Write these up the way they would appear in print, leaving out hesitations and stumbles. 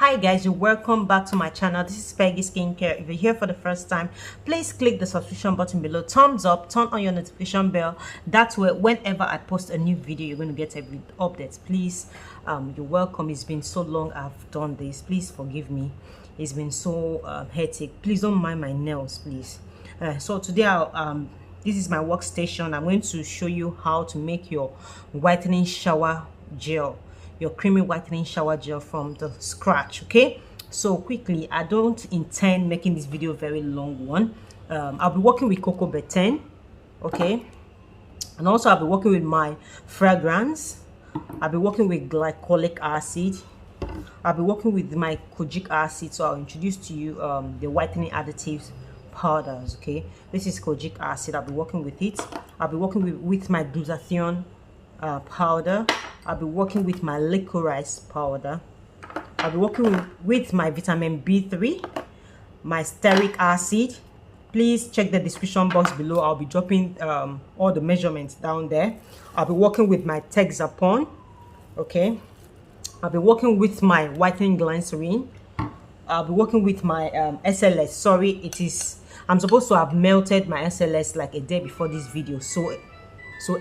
Hi guys, you're welcome back to my channel. This is Peggy Skincare. If you're here for the first time, please click the subscription button below, thumbs up, turn on your notification bell. That's where whenever I post a new video, you're going to get every update. Please, you're welcome. It's been so long I've done this. Please forgive me. It's been so hectic. Please don't mind my nails, please. So today this is my workstation. I'm going to show you how to make your whitening shower gel, your creamy whitening shower gel from the scratch. Okay, so quickly, I don't intend making this video a very long one. I'll be working with Coco betaine, okay, and also I'll be working with my Frangrance. I'll be working with Glycolic Acid. I'll be working with my Kojic acid. So I'll introduce to you the Whitening Additives powders. Okay, this is Kojic acid. I'll be working with it. I'll be working with my Glutathione powder. I'll be working with my Licorice powder. I'll be working with my vitamin B3, my Stearic acid. Please check the description box below. I'll be dropping all the measurements down there. I'll be working with my Texapon. Okay, I'll be working with my whitening Glycerin. I'll be working with my SLS. Sorry, I'm supposed to have melted my SLS like a day before this video, so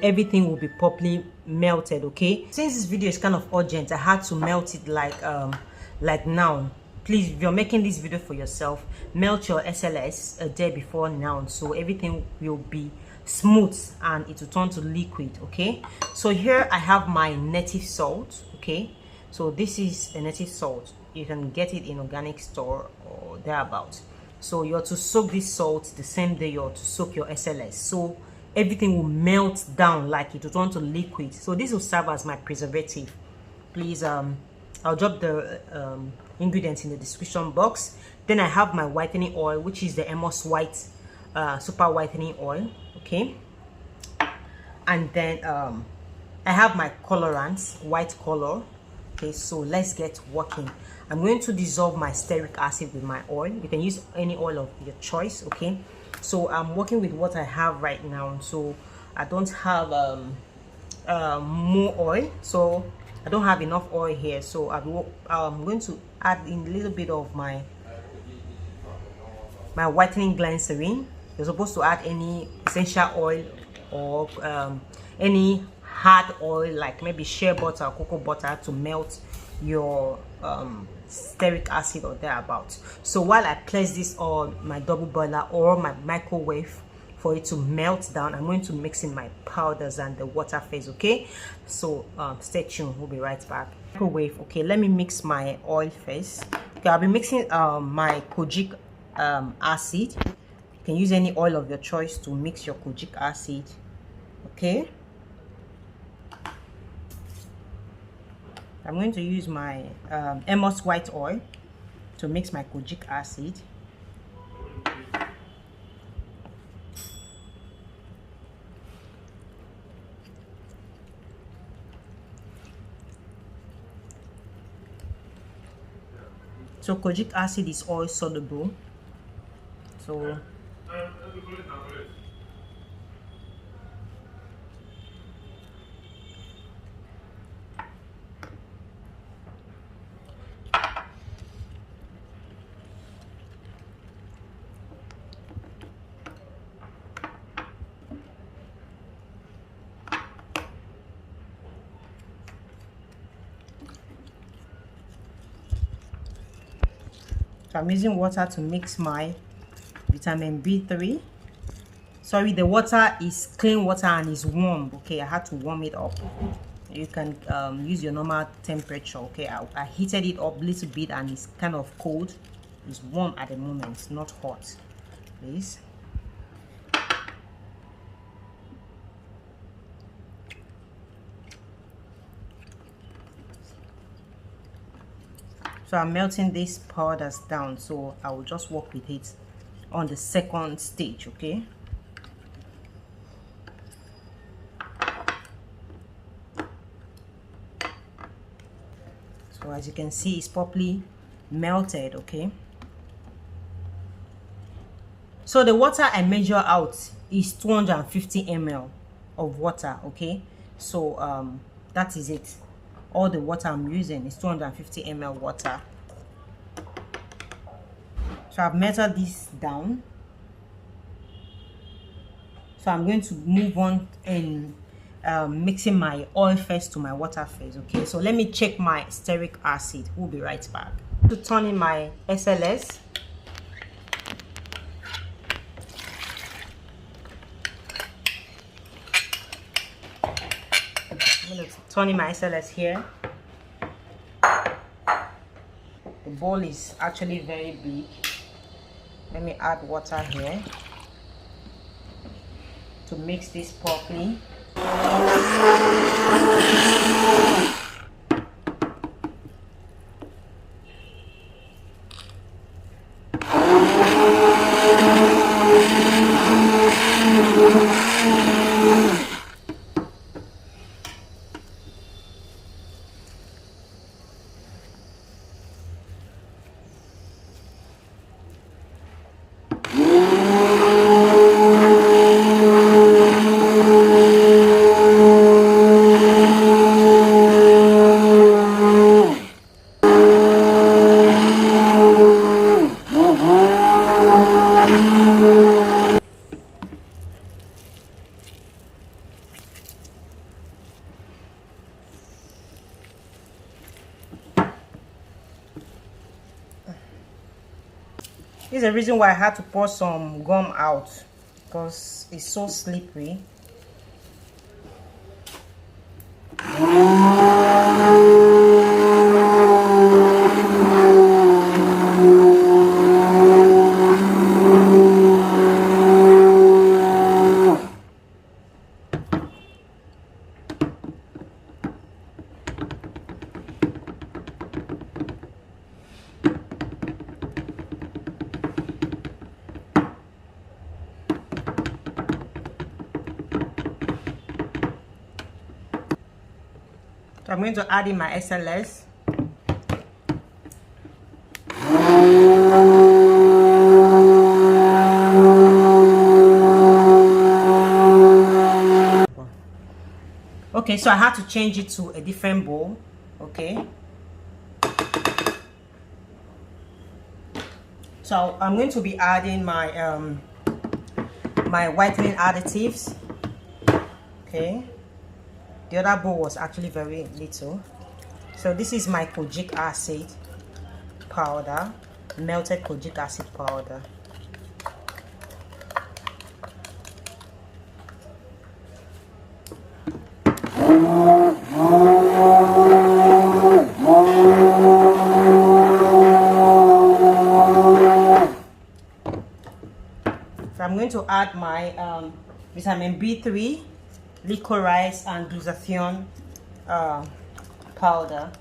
everything will be properly melted. Okay, since this video is kind of urgent, I had to melt it like now. Please, if you're making this video for yourself, melt your SLS a day before now, so everything will be smooth and it will turn to liquid. Okay, so here I have my native salt. Okay, so this is a native salt. You can get it in organic store or thereabouts. So you're to soak this salt the same day you're to soak your SLS, so everything will melt down, like it will turn to liquid. So this will serve as my preservative. Please, I'll drop the ingredients in the description box. Then I have my whitening oil, which is the Amos White super whitening oil. Okay, and then I have my colorants, white color. Okay, so let's get working. I'm going to dissolve my stearic acid with my oil. You can use any oil of your choice. Okay, so I'm working with what I have right now, so I don't have more oil, so I don't have enough oil here. So I'm going to add in a little bit of my whitening glycerin. You're supposed to add any essential oil or any hard oil, like maybe shea butter or cocoa butter, to melt your stearic acid or thereabouts. So while I place this on my double boiler or my microwave for it to melt down, I'm going to mix in my powders and the water phase. Okay, so stay tuned, we'll be right back. Microwave. Okay, let me mix my oil first. Okay, I'll be mixing my Kojic acid. You can use any oil of your choice to mix your Kojic acid. Okay, I'm going to use my Amos White oil to mix my Kojic acid. So Kojic acid is oil soluble. So I'm using water to mix my vitamin B3. Sorry, the water is clean water and is warm. Okay, I had to warm it up. You can use your normal temperature. Okay, I heated it up a little bit and it's kind of cold. It's warm at the moment, not hot. Please. So I'm melting these powders down, so I will just work with it on the second stage. Okay, so as you can see, it's properly melted. Okay, so the water I measure out is 250 ml of water. Okay, so that is it. All the water I'm using is 250 ml water. So I've measured this down. So I'm going to move on in mixing my oil first to my water first. Okay, so let me check my stearic acid. We'll be right back. To turn in my SLS. I'm going to turn in my SLS here. The bowl is actually very big. Let me add water here to mix this properly. This is the reason why I had to pour some gum out, because it's so slippery. So I'm going to add in my SLS. Okay, so I had to change it to a different bowl. Okay. So I'm going to be adding my my whitening additives. Okay. The other bowl was actually very little. So this is my Kojic acid powder, melted Kojic acid powder. So I'm going to add my vitamin B3, Licorice, and Glutathione powder.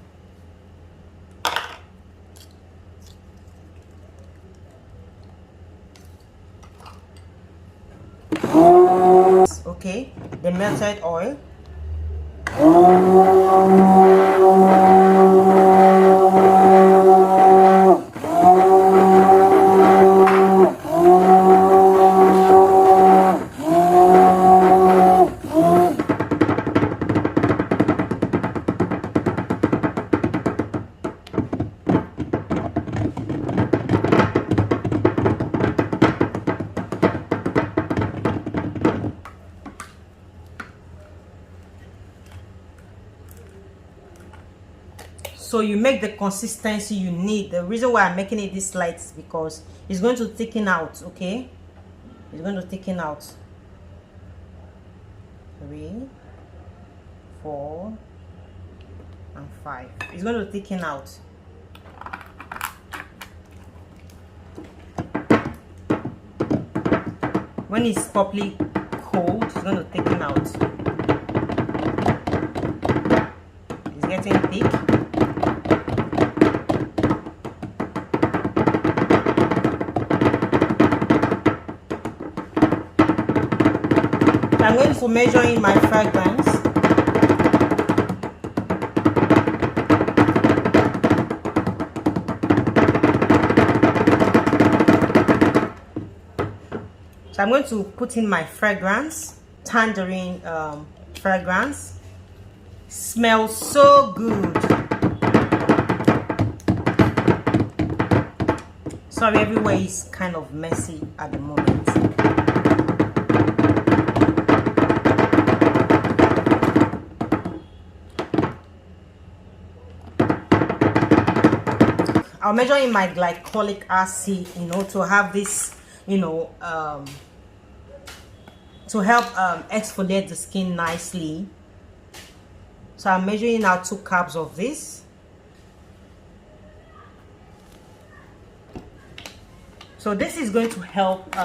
Okay, the melted oil. So you make the consistency you need. The reason why I'm making it this light is because it's going to thicken out. Okay, it's going to thicken out. 3, 4, and 5. It's going to thicken out. When it's properly cold, it's going to thicken out. It's getting thick. I'm going to measure in my fragrance. So I'm going to put in my fragrance, tangerine fragrance. Smells so good. Sorry, everywhere is kind of messy at the moment. I'll measure in my glycolic acid, you know, to have this, you know, to help exfoliate the skin nicely. So I'm measuring out 2 cups of this. So this is going to help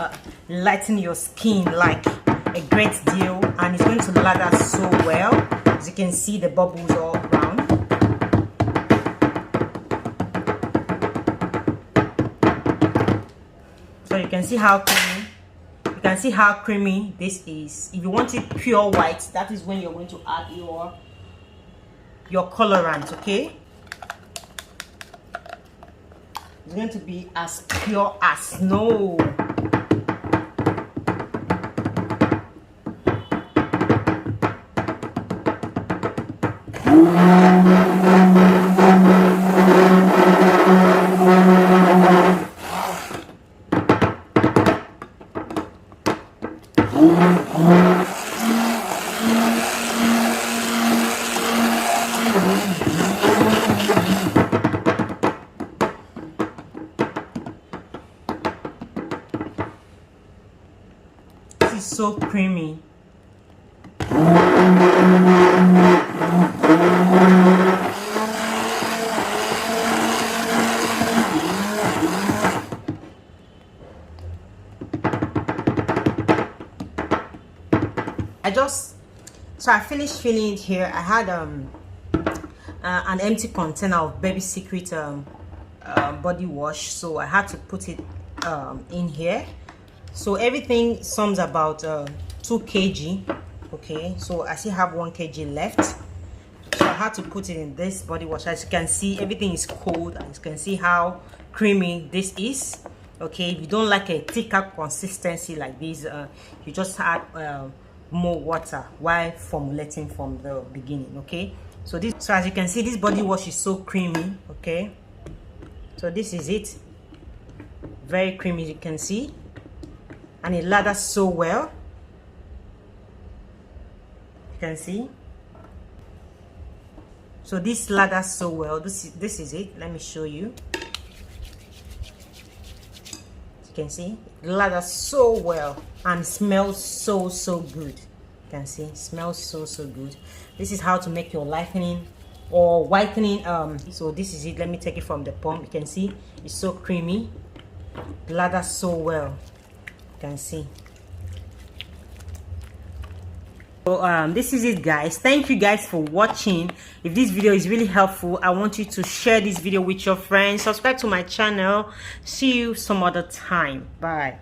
lighten your skin like a great deal, and it's going to lather so well. As you can see, the bubbles all around. So you can see how creamy. You can see how creamy this is. If you want it pure white, that is when you're going to add your colorant, okay? It's going to be as pure as snow. This is so creamy. So I finished filling it here. I had an empty container of Baby Secret body wash, so I had to put it in here. So everything sums about 2 kg. Okay, so I still have 1 kg left, so I had to put it in this body wash. As you can see, everything is cold, and you can see how creamy this is. Okay, if you don't like a thicker consistency like this, you just add more water while formulating from the beginning. Okay, so as you can see, this body wash is so creamy. Okay, so this is it, very creamy, you can see, and it lathers so well. You can see, so this lathers so well. This is it. Let me show you. You can see it lathers so well and smells so good. You can see, smells so good. This is how to make your lightening or whitening. So this is it. Let me take it from the pump. You can see it's so creamy, it lathers so well. You can see. So this is it, guys. Thank you guys for watching. If this video is really helpful, I want you to share this video with your friends, subscribe to my channel. See you some other time. Bye.